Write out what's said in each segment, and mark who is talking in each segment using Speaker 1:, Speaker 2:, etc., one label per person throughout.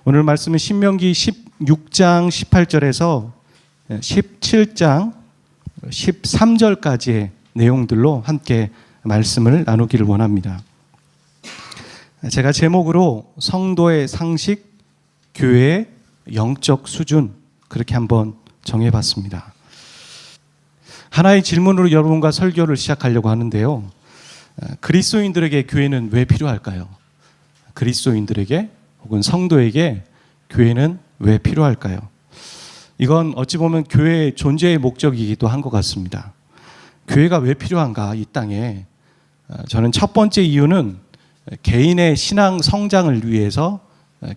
Speaker 1: 오늘 말씀은 신명기 16장 18절에서 17장 13절까지의 내용들로 함께 말씀을 나누기를 원합니다. 제가 제목으로 성도의 상식, 교회의 영적 수준, 그렇게 한번 정해봤습니다. 하나의 질문으로 여러분과 설교를 시작하려고 하는데요. 그리스도인들에게 교회는 왜 필요할까요? 그리스도인들에게 혹은 성도에게 교회는 왜 필요할까요? 이건 어찌 보면 교회의 존재의 목적이기도 한 것 같습니다. 교회가 왜 필요한가, 이 땅에? 저는 첫 번째 이유는 개인의 신앙 성장을 위해서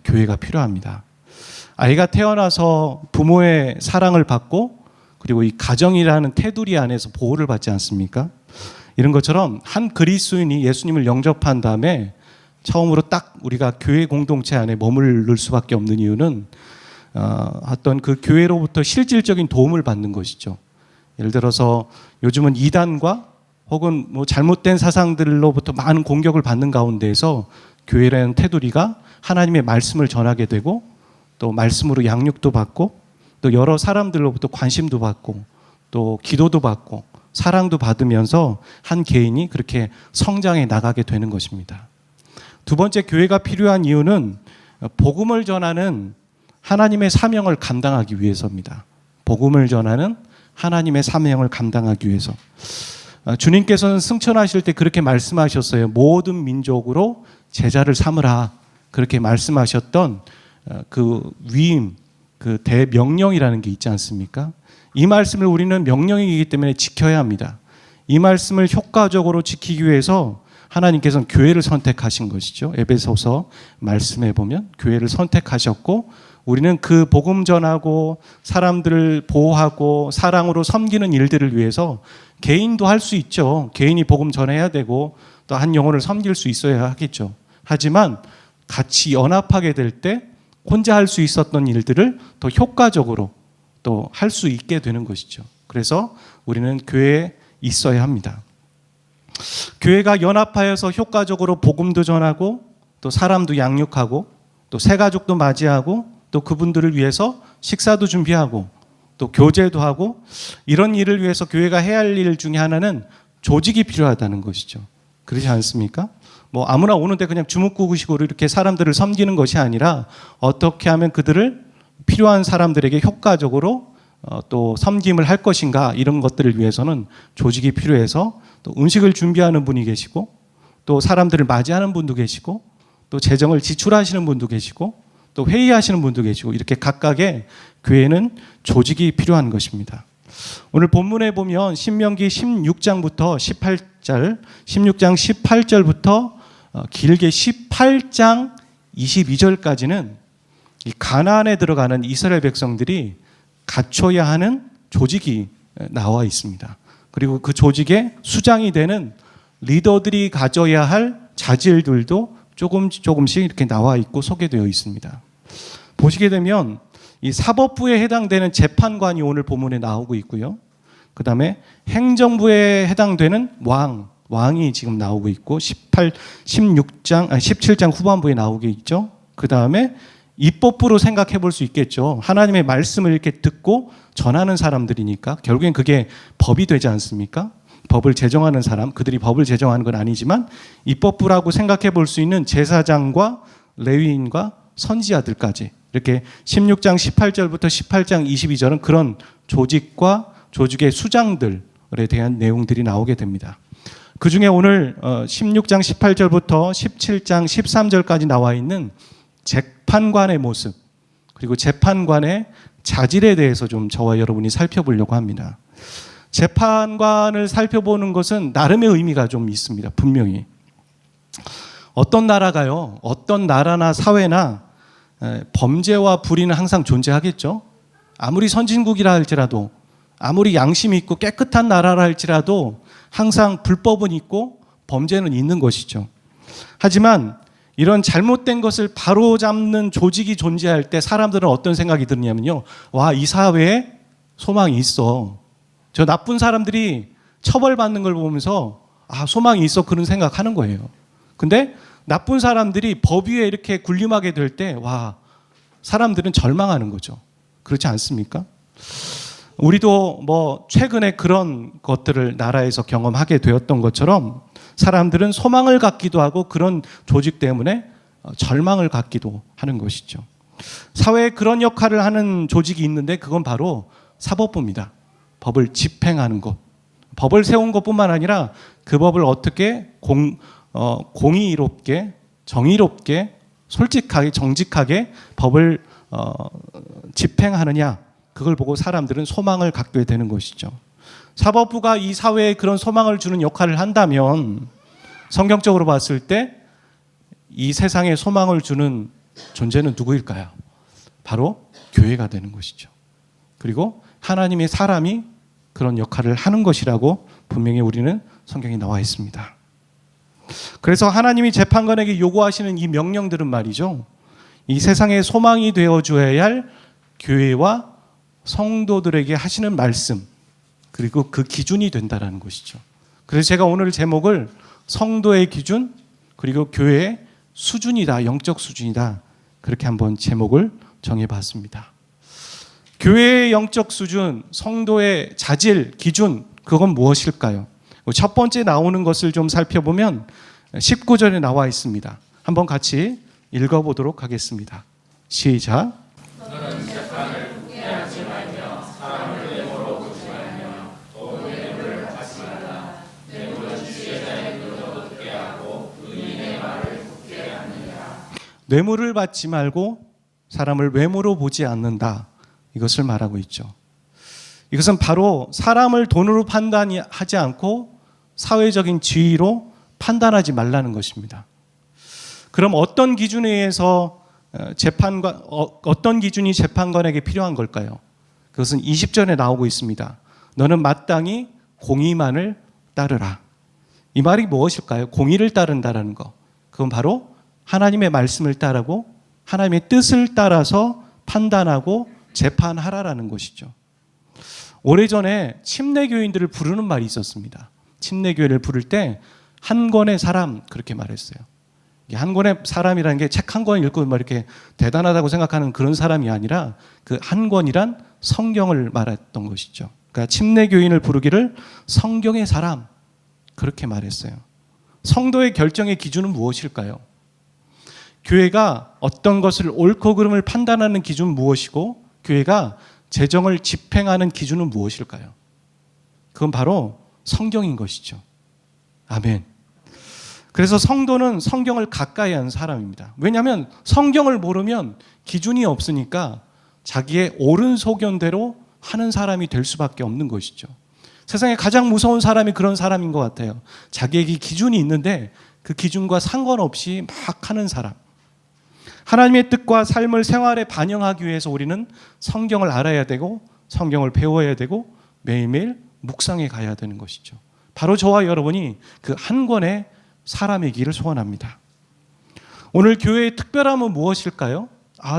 Speaker 1: 교회가 필요합니다. 아이가 태어나서 부모의 사랑을 받고 그리고 이 가정이라는 테두리 안에서 보호를 받지 않습니까? 이런 것처럼 한 그리스도인이 예수님을 영접한 다음에 처음으로 딱 우리가 교회 공동체 안에 머무를 수밖에 없는 이유는 어떤 그 교회로부터 실질적인 도움을 받는 것이죠. 예를 들어서 요즘은 이단과 혹은 뭐 잘못된 사상들로부터 많은 공격을 받는 가운데에서 교회라는 테두리가 하나님의 말씀을 전하게 되고 또 말씀으로 양육도 받고 또 여러 사람들로부터 관심도 받고 또 기도도 받고 사랑도 받으면서 한 개인이 그렇게 성장해 나가게 되는 것입니다. 두 번째, 교회가 필요한 이유는 복음을 전하는 하나님의 사명을 감당하기 위해서입니다. 복음을 전하는 하나님의 사명을 감당하기 위해서. 주님께서는 승천하실 때 그렇게 말씀하셨어요. 모든 민족으로 제자를 삼으라. 그렇게 말씀하셨던 그 위임, 그 대명령이라는 게 있지 않습니까? 이 말씀을 우리는 명령이기 때문에 지켜야 합니다. 이 말씀을 효과적으로 지키기 위해서 하나님께서는 교회를 선택하신 것이죠. 에베소서 말씀에 보면 교회를 선택하셨고 우리는 그 복음 전하고 사람들을 보호하고 사랑으로 섬기는 일들을 위해서 개인도 할 수 있죠. 개인이 복음 전해야 되고 또 한 영혼을 섬길 수 있어야 하겠죠. 하지만 같이 연합하게 될 때 혼자 할 수 있었던 일들을 더 효과적으로 또 할 수 있게 되는 것이죠. 그래서 우리는 교회에 있어야 합니다. 교회가 연합하여서 효과적으로 복음도 전하고 또 사람도 양육하고 또 새가족도 맞이하고 또 그분들을 위해서 식사도 준비하고 또 교제도 하고 이런 일을 위해서 교회가 해야 할 일 중에 하나는 조직이 필요하다는 것이죠. 그렇지 않습니까? 뭐 아무나 오는데 그냥 주먹구구식으로 이렇게 사람들을 섬기는 것이 아니라 어떻게 하면 그들을 필요한 사람들에게 효과적으로 또 섬김을 할 것인가, 이런 것들을 위해서는 조직이 필요해서 또 음식을 준비하는 분이 계시고 또 사람들을 맞이하는 분도 계시고 또 재정을 지출하시는 분도 계시고 또 회의하시는 분도 계시고 이렇게 각각의 교회는 조직이 필요한 것입니다. 오늘 본문에 보면 신명기 16장부터 18절, 16장 18절부터 길게 18장 22절까지는 이 가나안에 들어가는 이스라엘 백성들이 갖춰야 하는 조직이 나와 있습니다. 그리고 그 조직의 수장이 되는 리더들이 가져야 할 자질들도 조금씩 이렇게 나와 있고 소개되어 있습니다. 보시게 되면 이 사법부에 해당되는 재판관이 오늘 본문에 나오고 있고요. 그 다음에 행정부에 해당되는 왕이 지금 나오고 있고 17장 후반부에 나오게 있죠. 그 다음에 입법부로 생각해 볼 수 있겠죠. 하나님의 말씀을 이렇게 듣고 전하는 사람들이니까 결국엔 그게 법이 되지 않습니까? 법을 제정하는 사람, 그들이 법을 제정하는 건 아니지만 입법부라고 생각해 볼 수 있는 제사장과 레위인과 선지자들까지 이렇게 16장 18절부터 18장 22절은 그런 조직과 조직의 수장들에 대한 내용들이 나오게 됩니다. 그 중에 오늘 16장 18절부터 17장 13절까지 나와 있는 재판관의 모습 그리고 재판관의 자질에 대해서 좀 저와 여러분이 살펴보려고 합니다. 재판관을 살펴보는 것은 나름의 의미가 좀 있습니다. 분명히 어떤 나라가요, 어떤 나라나 사회나 범죄와 불의는 항상 존재하겠죠. 아무리 선진국이라 할지라도 아무리 양심이 있고 깨끗한 나라라 할지라도 항상 불법은 있고 범죄는 있는 것이죠. 하지만 이런 잘못된 것을 바로잡는 조직이 존재할 때 사람들은 어떤 생각이 드냐면요, 와, 이 사회에 소망이 있어. 저 나쁜 사람들이 처벌받는 걸 보면서 소망이 있어, 그런 생각하는 거예요. 근데 나쁜 사람들이 법 위에 이렇게 군림하게 될 때, 와, 사람들은 절망하는 거죠. 그렇지 않습니까? 우리도 뭐 최근에 그런 것들을 나라에서 경험하게 되었던 것처럼 사람들은 소망을 갖기도 하고 그런 조직 때문에 절망을 갖기도 하는 것이죠. 사회에 그런 역할을 하는 조직이 있는데 그건 바로 사법부입니다. 법을 집행하는 것. 법을 세운 것뿐만 아니라 그 법을 어떻게 공의롭게, 정의롭게, 솔직하게, 정직하게 법을 집행하느냐, 그걸 보고 사람들은 소망을 갖게 되는 것이죠. 사법부가 이 사회에 그런 소망을 주는 역할을 한다면 성경적으로 봤을 때 이 세상에 소망을 주는 존재는 누구일까요? 바로 교회가 되는 것이죠. 그리고 하나님의 사람이 그런 역할을 하는 것이라고 분명히 우리는 성경에 나와 있습니다. 그래서 하나님이 재판관에게 요구하시는 이 명령들은 말이죠, 이 세상에 소망이 되어줘야 할 교회와 성도들에게 하시는 말씀, 그리고 그 기준이 된다는 것이죠. 그래서 제가 오늘 제목을 성도의 기준, 그리고 교회의 수준이다, 영적 수준이다, 그렇게 한번 제목을 정해봤습니다. 교회의 영적 수준, 성도의 자질, 기준, 그건 무엇일까요? 첫 번째 나오는 것을 좀 살펴보면 19절에 나와 있습니다. 한번 같이 읽어보도록 하겠습니다. 시작. 뇌물을 받지 말고 사람을 외모로 보지 않는다. 이것을 말하고 있죠. 이것은 바로 사람을 돈으로 판단하지 않고 사회적인 지위로 판단하지 말라는 것입니다. 그럼 어떤 기준에 의해서 어떤 기준이 재판관에게 필요한 걸까요? 그것은 20절에 나오고 있습니다. 너는 마땅히 공의만을 따르라. 이 말이 무엇일까요? 공의를 따른다라는 거. 그건 바로 하나님의 말씀을 따르고 하나님의 뜻을 따라서 판단하고 재판하라라는 것이죠. 오래전에 침례교인들을 부르는 말이 있었습니다. 침례교회를 부를 때 한 권의 사람, 그렇게 말했어요. 한 권의 사람이라는 게 책 한 권 읽고 막 이렇게 대단하다고 생각하는 그런 사람이 아니라 그 한 권이란 성경을 말했던 것이죠. 그러니까 침례교인을 부르기를 성경의 사람, 그렇게 말했어요. 성도의 결정의 기준은 무엇일까요? 교회가 어떤 것을 옳고 그름을 판단하는 기준은 무엇이고 교회가 재정을 집행하는 기준은 무엇일까요? 그건 바로 성경인 것이죠. 아멘. 그래서 성도는 성경을 가까이 하는 사람입니다. 왜냐하면 성경을 모르면 기준이 없으니까 자기의 옳은 소견대로 하는 사람이 될 수밖에 없는 것이죠. 세상에 가장 무서운 사람이 그런 사람인 것 같아요. 자기에게 기준이 있는데 그 기준과 상관없이 막 하는 사람. 하나님의 뜻과 삶을 생활에 반영하기 위해서 우리는 성경을 알아야 되고 성경을 배워야 되고 매일매일 묵상해 가야 되는 것이죠. 바로 저와 여러분이 그 한 권의 사람이기를 소원합니다. 오늘 교회의 특별함은 무엇일까요?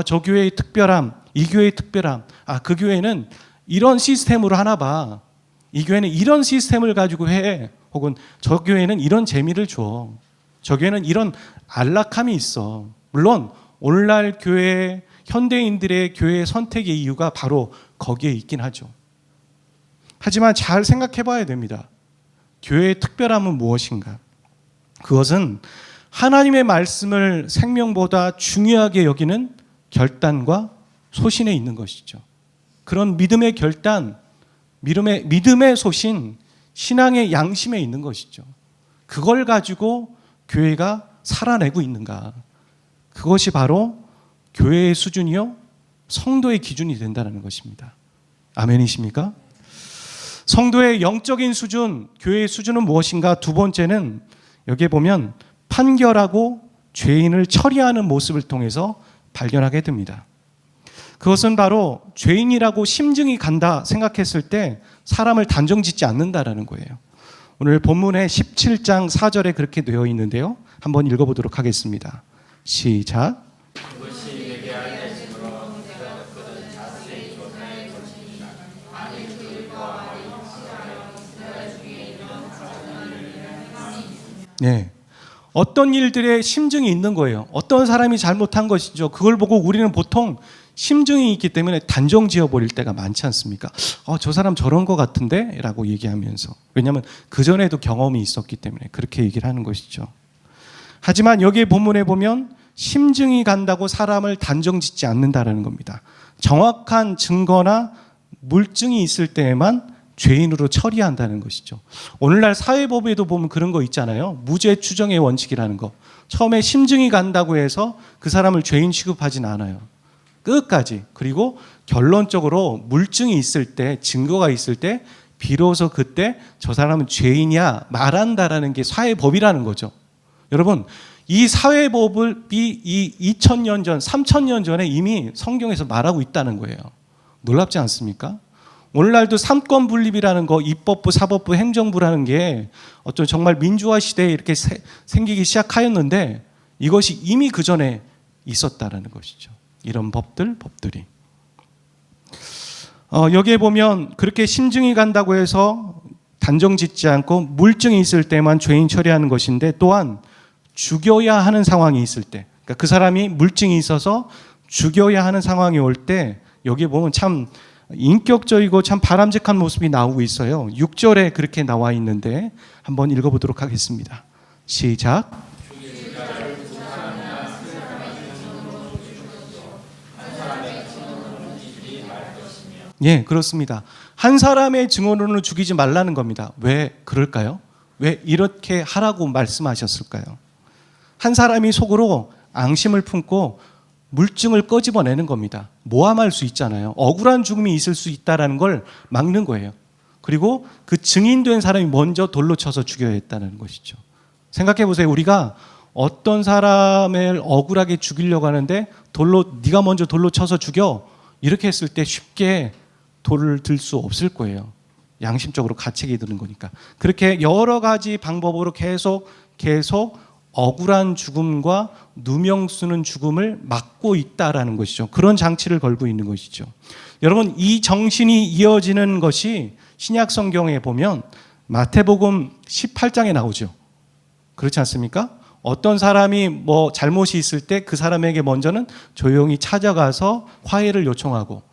Speaker 1: 저 교회의 특별함, 이 교회의 특별함, 그 교회는 이런 시스템으로 하나 봐. 이 교회는 이런 시스템을 가지고 해. 혹은 저 교회는 이런 재미를 줘. 저 교회는 이런 안락함이 있어. 물론 오늘날 교회, 현대인들의 교회 선택의 이유가 바로 거기에 있긴 하죠. 하지만 잘 생각해 봐야 됩니다. 교회의 특별함은 무엇인가? 그것은 하나님의 말씀을 생명보다 중요하게 여기는 결단과 소신에 있는 것이죠. 그런 믿음의 결단, 믿음의 소신, 신앙의 양심에 있는 것이죠. 그걸 가지고 교회가 살아내고 있는가? 그것이 바로 교회의 수준이요, 성도의 기준이 된다는 것입니다. 아멘이십니까? 성도의 영적인 수준, 교회의 수준은 무엇인가? 두 번째는 여기에 보면 판결하고 죄인을 처리하는 모습을 통해서 발견하게 됩니다. 그것은 바로 죄인이라고 심증이 간다 생각했을 때 사람을 단정짓지 않는다라는 거예요. 오늘 본문의 17장 4절에 그렇게 되어 있는데요. 한번 읽어보도록 하겠습니다. 시작. 네, 어떤 일들에 심증이 있는 거예요. 어떤 사람이 잘못한 것이죠. 그걸 보고 우리는 보통 심증이 있기 때문에 단정 지어버릴 때가 많지 않습니까? 저 사람 저런 것 같은데? 라고 얘기하면서. 왜냐하면 그전에도 경험이 있었기 때문에 그렇게 얘기를 하는 것이죠. 하지만 여기에 본문에 보면 심증이 간다고 사람을 단정 짓지 않는다라는 겁니다. 정확한 증거나 물증이 있을 때에만 죄인으로 처리한다는 것이죠. 오늘날 사회법에도 보면 그런 거 있잖아요. 무죄 추정의 원칙이라는 거. 처음에 심증이 간다고 해서 그 사람을 죄인 취급하진 않아요. 끝까지. 그리고 결론적으로 물증이 있을 때, 증거가 있을 때 비로소 그때 저 사람은 죄인이야 말한다라는 게 사회법이라는 거죠. 여러분, 이 사회법을 이 2000년 전, 3000년 전에 이미 성경에서 말하고 있다는 거예요. 놀랍지 않습니까? 오늘날도 삼권 분립이라는 거, 입법부, 사법부, 행정부라는 게 어떤 정말 민주화 시대에 이렇게 생기기 시작하였는데 이것이 이미 그 전에 있었다라는 것이죠. 이런 법들이. 여기에 보면 그렇게 심증이 간다고 해서 단정 짓지 않고 물증이 있을 때만 죄인 처리하는 것인데, 또한 죽여야 하는 상황이 있을 때, 그러니까 그 사람이 물증이 있어서 죽여야 하는 상황이 올 때 여기에 보면 참 인격적이고 참 바람직한 모습이 나오고 있어요. 6절에 그렇게 나와 있는데 한번 읽어보도록 하겠습니다. 시작. 예, 그렇습니다. 한 사람의 증언으로는 죽이지 말라는 겁니다. 왜 그럴까요? 왜 이렇게 하라고 말씀하셨을까요? 한 사람이 속으로 앙심을 품고 물증을 끄집어내는 겁니다. 모함할 수 있잖아요. 억울한 죽음이 있을 수 있다는 걸 막는 거예요. 그리고 그 증인된 사람이 먼저 돌로 쳐서 죽여야 했다는 것이죠. 생각해 보세요. 우리가 어떤 사람을 억울하게 죽이려고 하는데 네가 먼저 돌로 쳐서 죽여, 이렇게 했을 때 쉽게 돌을 들 수 없을 거예요. 양심적으로 가책이 드는 거니까. 그렇게 여러 가지 방법으로 계속 억울한 죽음과 누명 쓰는 죽음을 막고 있다라는 것이죠. 그런 장치를 걸고 있는 것이죠. 여러분, 이 정신이 이어지는 것이 신약 성경에 보면 마태복음 18장에 나오죠. 그렇지 않습니까? 어떤 사람이 잘못이 있을 때 그 사람에게 먼저는 조용히 찾아가서 화해를 요청하고,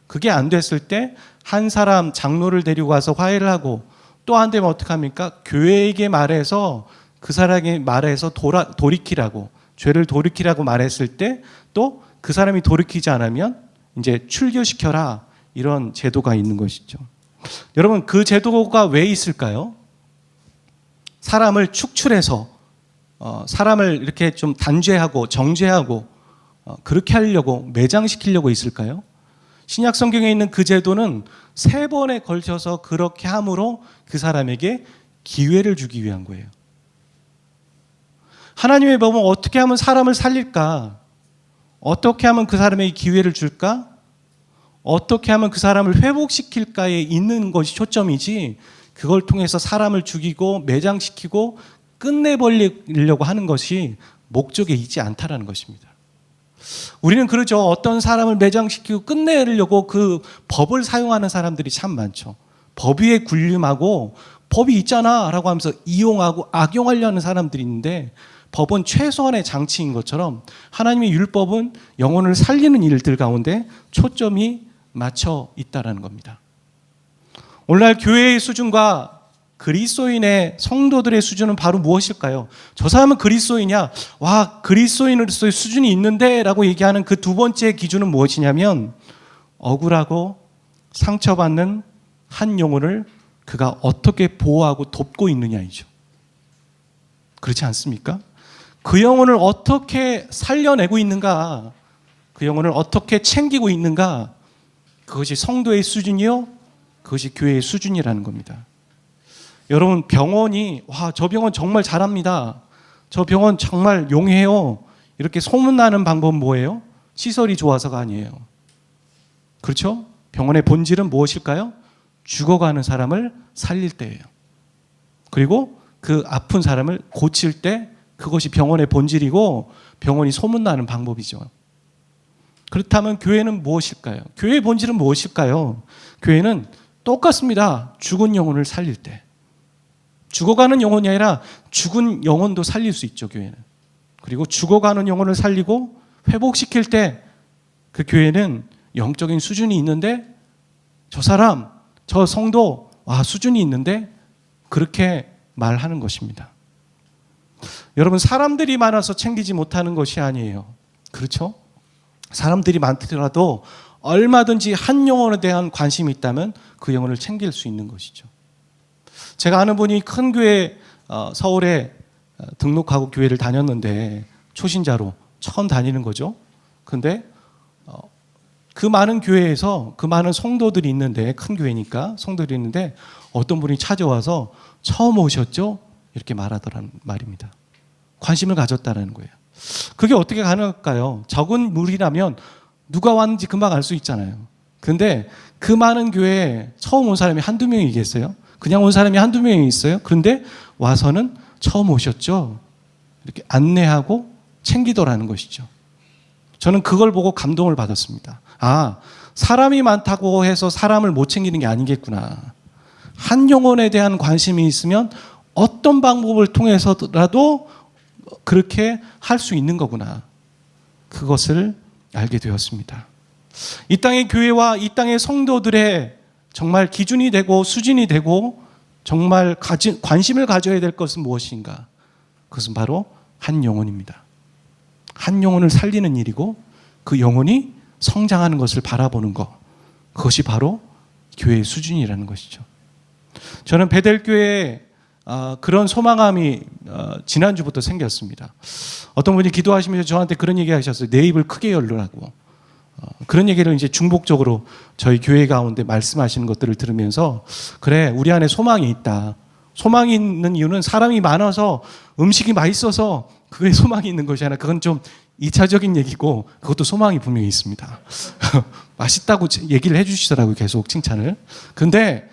Speaker 1: 그게 안 됐을 때 한 사람 장로를 데리고 가서 화해를 하고, 또 안 되면 어떡합니까? 교회에게 말해서 그 사람에게 말해서 돌이키라고, 죄를 돌이키라고 말했을 때 또 그 사람이 돌이키지 않으면 이제 출교시켜라, 이런 제도가 있는 것이죠. 여러분, 그 제도가 왜 있을까요? 사람을 축출해서 사람을 이렇게 좀 단죄하고 정죄하고 그렇게 하려고, 매장시키려고 있을까요? 신약 성경에 있는 그 제도는 3번에 걸쳐서 그렇게 함으로 그 사람에게 기회를 주기 위한 거예요. 하나님의 법은 어떻게 하면 사람을 살릴까? 어떻게 하면 그 사람에게 기회를 줄까? 어떻게 하면 그 사람을 회복시킬까에 있는 것이 초점이지, 그걸 통해서 사람을 죽이고 매장시키고 끝내버리려고 하는 것이 목적에 있지 않다라는 것입니다. 우리는 그러죠. 어떤 사람을 매장시키고 끝내려고 그 법을 사용하는 사람들이 참 많죠. 법 위에 군림하고 법이 있잖아 라고 하면서 이용하고 악용하려는 사람들이 있는데, 법은 최소한의 장치인 것처럼 하나님의 율법은 영혼을 살리는 일들 가운데 초점이 맞춰 있다는 겁니다. 오늘날 교회의 수준과 그리스도인의 성도들의 수준은 바로 무엇일까요? 저 사람은 그리스도이냐? 와, 그리스도인으로서의 수준이 있는데 라고 얘기하는 그 두 번째 기준은 무엇이냐면, 억울하고 상처받는 한 영혼을 그가 어떻게 보호하고 돕고 있느냐이죠. 그렇지 않습니까? 그 영혼을 어떻게 살려내고 있는가, 그 영혼을 어떻게 챙기고 있는가, 그것이 성도의 수준이요, 그것이 교회의 수준이라는 겁니다. 여러분, 병원이 저 병원 정말 잘합니다, 저 병원 정말 용해요, 이렇게 소문나는 방법은 뭐예요? 시설이 좋아서가 아니에요. 그렇죠? 병원의 본질은 무엇일까요? 죽어가는 사람을 살릴 때예요. 그리고 그 아픈 사람을 고칠 때, 그것이 병원의 본질이고 병원이 소문나는 방법이죠. 그렇다면 교회는 무엇일까요? 교회의 본질은 무엇일까요? 교회는 똑같습니다. 죽은 영혼을 살릴 때, 죽어가는 영혼이 아니라 죽은 영혼도 살릴 수 있죠, 교회는. 그리고 죽어가는 영혼을 살리고 회복시킬 때 그 교회는 영적인 수준이 있는데 저 사람, 저 성도, 수준이 있는데 그렇게 말하는 것입니다. 여러분, 사람들이 많아서 챙기지 못하는 것이 아니에요. 그렇죠? 사람들이 많더라도 얼마든지 한 영혼에 대한 관심이 있다면 그 영혼을 챙길 수 있는 것이죠. 제가 아는 분이 큰 교회 서울에 등록하고 교회를 다녔는데 초신자로 처음 다니는 거죠. 근데 그 많은 교회에서 그 많은 성도들이 있는데, 큰 교회니까 성도들이 있는데 어떤 분이 찾아와서 처음 오셨죠? 이렇게 말하더라는 말입니다. 관심을 가졌다는 거예요. 그게 어떻게 가능할까요? 적은 무리라면 누가 왔는지 금방 알 수 있잖아요. 근데 그 많은 교회에 처음 온 사람이 한두 명이겠어요? 그냥 온 사람이 한두 명이 있어요? 그런데 와서는 처음 오셨죠? 이렇게 안내하고 챙기더라는 것이죠. 저는 그걸 보고 감동을 받았습니다. 사람이 많다고 해서 사람을 못 챙기는 게 아니겠구나. 한 영혼에 대한 관심이 있으면 어떤 방법을 통해서라도 그렇게 할 수 있는 거구나. 그것을 알게 되었습니다. 이 땅의 교회와 이 땅의 성도들의 정말 기준이 되고 수준이 되고 정말 관심을 가져야 될 것은 무엇인가? 그것은 바로 한 영혼입니다. 한 영혼을 살리는 일이고 그 영혼이 성장하는 것을 바라보는 것, 그것이 바로 교회의 수준이라는 것이죠. 저는 베델교회에 그런 소망함이 지난주부터 생겼습니다. 어떤 분이 기도하시면서 저한테 그런 얘기 하셨어요. 내 입을 크게 열라고. 그런 얘기를 이제 중복적으로 저희 교회 가운데 말씀하시는 것들을 들으면서, 그래, 우리 안에 소망이 있다. 소망이 있는 이유는 사람이 많아서 음식이 맛있어서 그게 소망이 있는 것이 아니라, 그건 좀 2차적인 얘기고 그것도 소망이 분명히 있습니다. 맛있다고 얘기를 해주시더라고요. 계속 칭찬을. 근데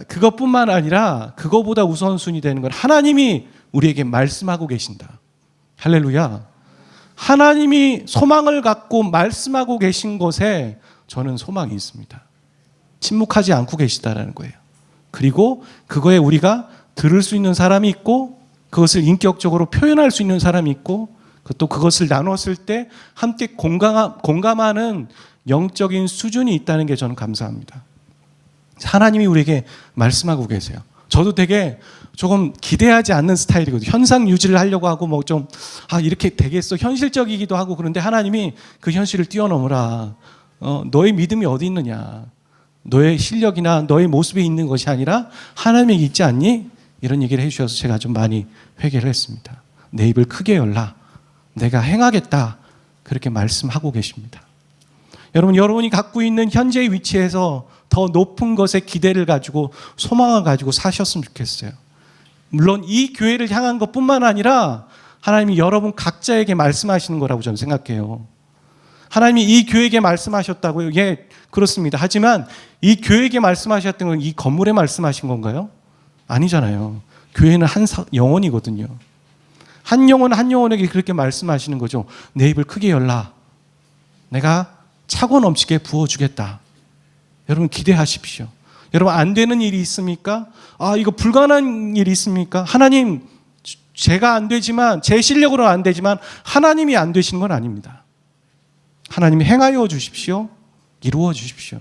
Speaker 1: 그것뿐만 아니라 그거보다 우선순위 되는 건 하나님이 우리에게 말씀하고 계신다. 할렐루야. 하나님이 소망을 갖고 말씀하고 계신 것에 저는 소망이 있습니다. 침묵하지 않고 계시다라는 거예요. 그리고 그거에 우리가 들을 수 있는 사람이 있고 그것을 인격적으로 표현할 수 있는 사람이 있고 또 그것을 나눴을 때 함께 공감하는 영적인 수준이 있다는 게 저는 감사합니다. 하나님이 우리에게 말씀하고 계세요. 저도 되게 조금 기대하지 않는 스타일이거든요. 현상 유지를 하려고 하고 뭐 좀 이렇게 되겠어 현실적이기도 하고, 그런데 하나님이 그 현실을 뛰어넘으라. 너의 믿음이 어디 있느냐. 너의 실력이나 너의 모습에 있는 것이 아니라 하나님에게 있지 않니? 이런 얘기를 해주셔서 제가 좀 많이 회개를 했습니다. 내 입을 크게 열라. 내가 행하겠다. 그렇게 말씀하고 계십니다. 여러분이 갖고 있는 현재의 위치에서 더 높은 것에 기대를 가지고 소망을 가지고 사셨으면 좋겠어요. 물론 이 교회를 향한 것뿐만 아니라 하나님이 여러분 각자에게 말씀하시는 거라고 저는 생각해요. 하나님이 이 교회에게 말씀하셨다고요? 예, 그렇습니다. 하지만 이 교회에게 말씀하셨던 건 이 건물에 말씀하신 건가요? 아니잖아요. 교회는 한 영혼이거든요. 한 영혼에게 그렇게 말씀하시는 거죠. 내 입을 크게 열라. 내가 차고 넘치게 부어주겠다. 여러분 기대하십시오. 여러분 안 되는 일이 있습니까? 이거 불가능한 일이 있습니까? 하나님, 제가 안 되지만, 제 실력으로는 안 되지만 하나님이 안 되시는 건 아닙니다. 하나님이 행하여 주십시오. 이루어 주십시오.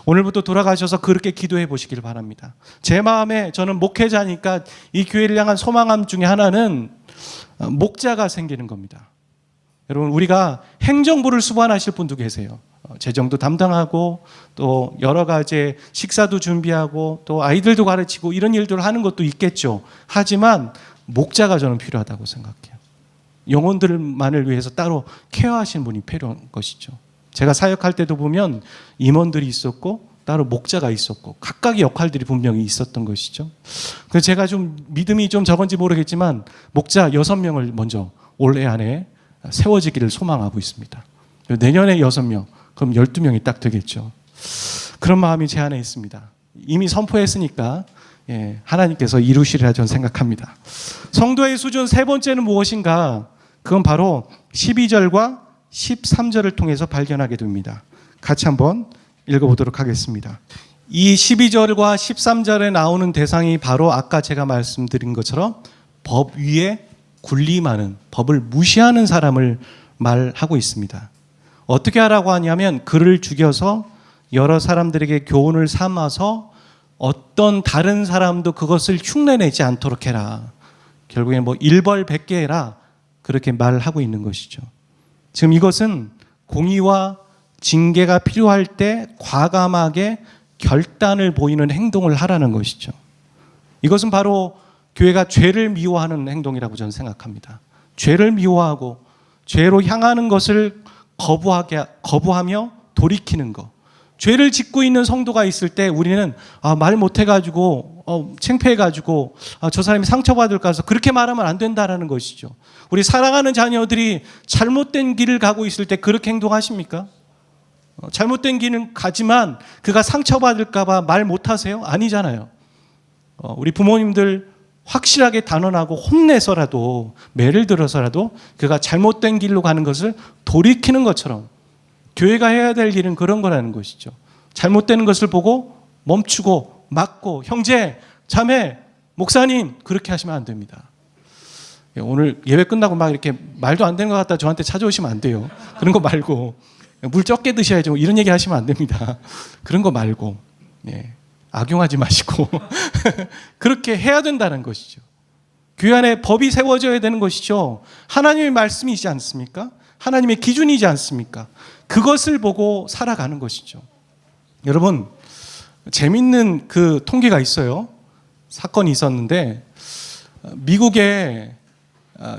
Speaker 1: 오늘부터 돌아가셔서 그렇게 기도해 보시길 바랍니다. 제 마음에, 저는 목회자니까 이 교회를 향한 소망함 중에 하나는 목자가 생기는 겁니다. 여러분, 우리가 행정부를 수반하실 분도 계세요. 재정도 담당하고 또 여러 가지 식사도 준비하고 또 아이들도 가르치고 이런 일들을 하는 것도 있겠죠. 하지만 목자가 저는 필요하다고 생각해요. 영혼들만을 위해서 따로 케어하시는 분이 필요한 것이죠. 제가 사역할 때도 보면 임원들이 있었고 따로 목자가 있었고 각각의 역할들이 분명히 있었던 것이죠. 그래서 제가 좀 믿음이 좀 적은지 모르겠지만 목자 6명을 먼저 올해 안에 세워지기를 소망하고 있습니다. 내년에 6명, 그럼 12명이 딱 되겠죠. 그런 마음이 제 안에 있습니다. 이미 선포했으니까 하나님께서 이루시리라 저는 생각합니다. 성도의 수준 세 번째는 무엇인가? 그건 바로 12절과 13절을 통해서 발견하게 됩니다. 같이 한번 읽어보도록 하겠습니다. 이 12절과 13절에 나오는 대상이 바로 아까 제가 말씀드린 것처럼 법 위에 군림하는, 법을 무시하는 사람을 말하고 있습니다. 어떻게 하라고 하냐면 그를 죽여서 여러 사람들에게 교훈을 삼아서 어떤 다른 사람도 그것을 흉내내지 않도록 해라. 결국엔 뭐 일벌백계 해라. 그렇게 말하고 있는 것이죠. 지금 이것은 공의와 징계가 필요할 때 과감하게 결단을 보이는 행동을 하라는 것이죠. 이것은 바로 교회가 죄를 미워하는 행동이라고 저는 생각합니다. 죄를 미워하고 죄로 향하는 것을 거부하며 돌이키는 것. 죄를 짓고 있는 성도가 있을 때 우리는 말 못해가지고 창피해가지고 저 사람이 상처받을까 해서 그렇게 말하면 안 된다라는 것이죠. 우리 사랑하는 자녀들이 잘못된 길을 가고 있을 때 그렇게 행동하십니까? 잘못된 길은 가지만 그가 상처받을까 봐 말 못하세요? 아니잖아요. 우리 부모님들 확실하게 단언하고 혼내서라도, 매를 들어서라도 그가 잘못된 길로 가는 것을 돌이키는 것처럼 교회가 해야 될 일은 그런 거라는 것이죠. 잘못되는 것을 보고 멈추고 막고, 형제, 자매, 목사님, 그렇게 하시면 안 됩니다. 오늘 예배 끝나고 막 이렇게 말도 안 되는 것 같다 저한테 찾아오시면 안 돼요. 그런 거 말고 물 적게 드셔야죠. 이런 얘기 하시면 안 됩니다. 그런 거 말고 악용하지 마시고 그렇게 해야 된다는 것이죠. 교회 안에 법이 세워져야 되는 것이죠. 하나님의 말씀이지 않습니까? 하나님의 기준이지 않습니까? 그것을 보고 살아가는 것이죠. 여러분, 재밌는 그 통계가 있어요. 사건이 있었는데 미국의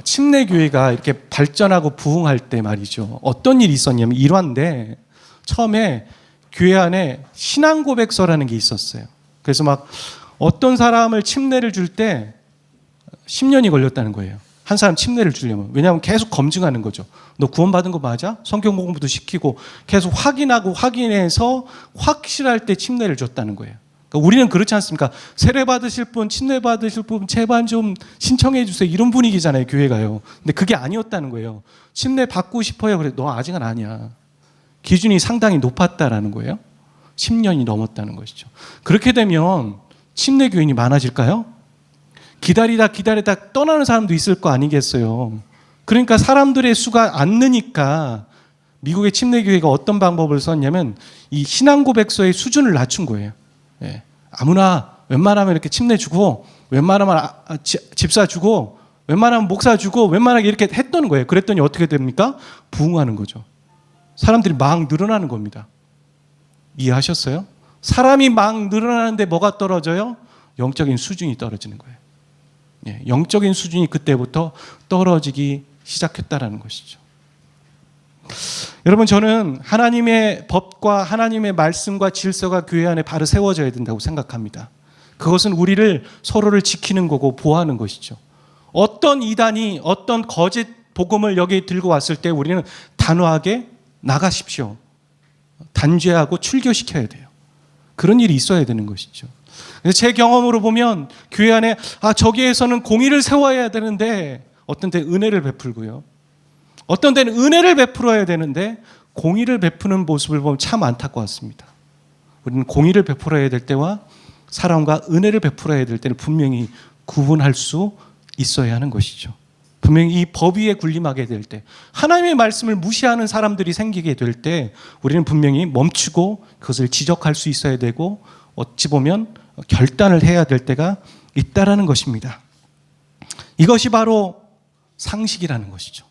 Speaker 1: 침례교회가 이렇게 발전하고 부흥할 때 말이죠. 어떤 일이 있었냐면 일화인데 처음에 교회 안에 신앙 고백서라는 게 있었어요. 그래서 막 어떤 사람을 침례를 줄 때 10년이 걸렸다는 거예요. 한 사람 침례를 주려면. 왜냐하면 계속 검증하는 거죠. 너 구원받은 거 맞아? 성경 공부도 시키고 계속 확인하고 확인해서 확실할 때 침례를 줬다는 거예요. 그러니까 우리는 그렇지 않습니까? 세례 받으실 분, 침례 받으실 분 제발 좀 신청해 주세요. 이런 분위기잖아요, 교회가요. 근데 그게 아니었다는 거예요. 침례 받고 싶어요. 그래, 너 아직은 아니야. 기준이 상당히 높았다라는 거예요. 10년이 넘었다는 것이죠. 그렇게 되면 침례 교인이 많아질까요? 기다리다 떠나는 사람도 있을 거 아니겠어요. 그러니까 사람들의 수가 안 느니까 미국의 침례교회가 어떤 방법을 썼냐면 이 신앙 고백서의 수준을 낮춘 거예요. 아무나 웬만하면 이렇게 침례 주고, 웬만하면 집사 주고, 웬만하면 목사 주고, 웬만하게 이렇게 했던 거예요. 그랬더니 어떻게 됩니까? 부흥하는 거죠. 사람들이 막 늘어나는 겁니다. 이해하셨어요? 사람이 막 늘어나는데 뭐가 떨어져요? 영적인 수준이 떨어지는 거예요. 영적인 수준이 그때부터 떨어지기 시작했다라는 것이죠. 여러분, 저는 하나님의 법과 하나님의 말씀과 질서가 교회 안에 바로 세워져야 된다고 생각합니다. 그것은 우리를 서로를 지키는 거고 보호하는 것이죠. 어떤 이단이 어떤 거짓 복음을 여기 들고 왔을 때 우리는 단호하게 나가십시오. 단죄하고 출교시켜야 돼요. 그런 일이 있어야 되는 것이죠. 그래서 제 경험으로 보면 교회 안에 저기에서는 공의를 세워야 되는데 어떤 때 은혜를 베풀고요. 어떤 때는 은혜를 베풀어야 되는데 공의를 베푸는 모습을 보면 참 안타까웠습니다. 우리는 공의를 베풀어야 될 때와 사랑과 은혜를 베풀어야 될 때를 분명히 구분할 수 있어야 하는 것이죠. 분명히 이 법 위에 군림하게 될 때, 하나님의 말씀을 무시하는 사람들이 생기게 될 때 우리는 분명히 멈추고 그것을 지적할 수 있어야 되고 어찌 보면 결단을 해야 될 때가 있다라는 것입니다. 이것이 바로 상식이라는 것이죠.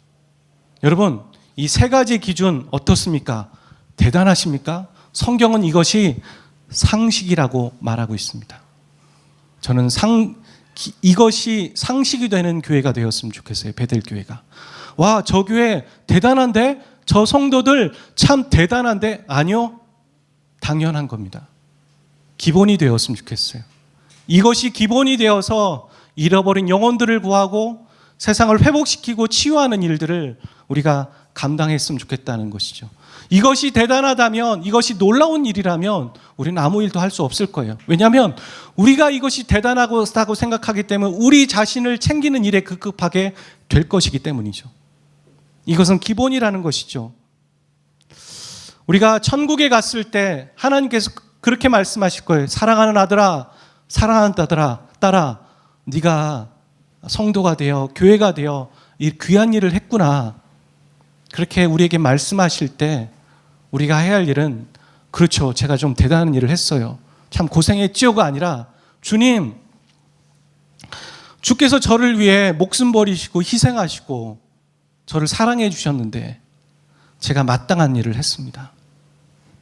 Speaker 1: 여러분, 이 세 가지 기준 어떻습니까? 대단하십니까? 성경은 이것이 상식이라고 말하고 있습니다. 저는 이것이 상식이 되는 교회가 되었으면 좋겠어요. 베델교회가. 와, 저 교회 대단한데? 저 성도들 참 대단한데? 아니요, 당연한 겁니다. 기본이 되었으면 좋겠어요. 이것이 기본이 되어서 잃어버린 영혼들을 구하고 세상을 회복시키고 치유하는 일들을 우리가 감당했으면 좋겠다는 것이죠. 이것이 대단하다면, 이것이 놀라운 일이라면 우리는 아무 일도 할 수 없을 거예요. 왜냐하면 우리가 이것이 대단하다고 생각하기 때문에 우리 자신을 챙기는 일에 급급하게 될 것이기 때문이죠. 이것은 기본이라는 것이죠. 우리가 천국에 갔을 때 하나님께서 그렇게 말씀하실 거예요. 사랑하는 아들아, 사랑하는 딸아, 네가 성도가 되어 교회가 되어 이 귀한 일을 했구나. 그렇게 우리에게 말씀하실 때 우리가 해야 할 일은 그렇죠. 제가 좀 대단한 일을 했어요. 참 고생했지요가 아니라 주님, 주께서 저를 위해 목숨 버리시고 희생하시고 저를 사랑해 주셨는데 제가 마땅한 일을 했습니다.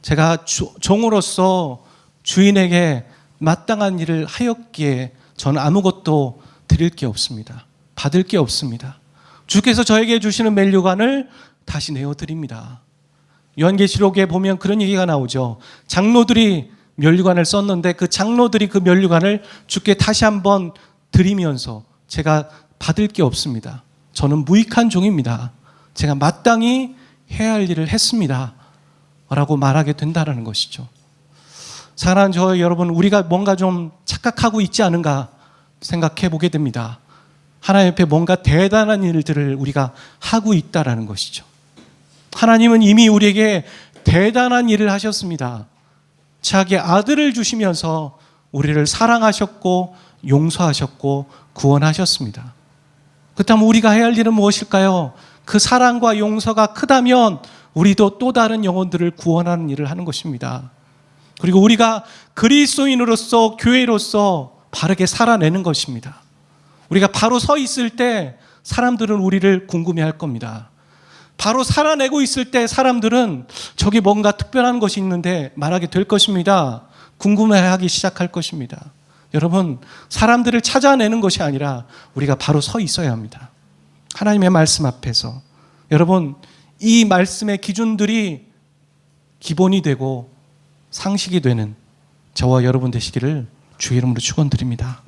Speaker 1: 제가 종으로서 주인에게 마땅한 일을 하였기에 저는 아무것도 드릴 게 없습니다. 받을 게 없습니다. 주께서 저에게 주시는 면류관을 다시 내어드립니다. 요한계시록에 보면 그런 얘기가 나오죠. 장로들이 면류관을 썼는데 그 장로들이 그 면류관을 주께 다시 한번 드리면서 제가 받을 게 없습니다. 저는 무익한 종입니다. 제가 마땅히 해야 할 일을 했습니다. 라고 말하게 된다는 것이죠. 사랑하는 저 여러분, 우리가 뭔가 좀 착각하고 있지 않은가 생각해 보게 됩니다. 하나님 옆에 뭔가 대단한 일들을 우리가 하고 있다는 것이죠. 하나님은 이미 우리에게 대단한 일을 하셨습니다. 자기 아들을 주시면서 우리를 사랑하셨고 용서하셨고 구원하셨습니다. 그렇다면 우리가 해야 할 일은 무엇일까요? 그 사랑과 용서가 크다면 우리도 또 다른 영혼들을 구원하는 일을 하는 것입니다. 그리고 우리가 그리스도인으로서 교회로서 바르게 살아내는 것입니다. 우리가 바로 서 있을 때 사람들은 우리를 궁금해할 겁니다. 바로 살아내고 있을 때 사람들은 저기 뭔가 특별한 것이 있는데 말하게 될 것입니다. 궁금해하기 시작할 것입니다. 여러분, 사람들을 찾아내는 것이 아니라 우리가 바로 서 있어야 합니다. 하나님의 말씀 앞에서. 여러분, 이 말씀의 기준들이 기본이 되고 상식이 되는 저와 여러분 되시기를 주의 이름으로 축원드립니다.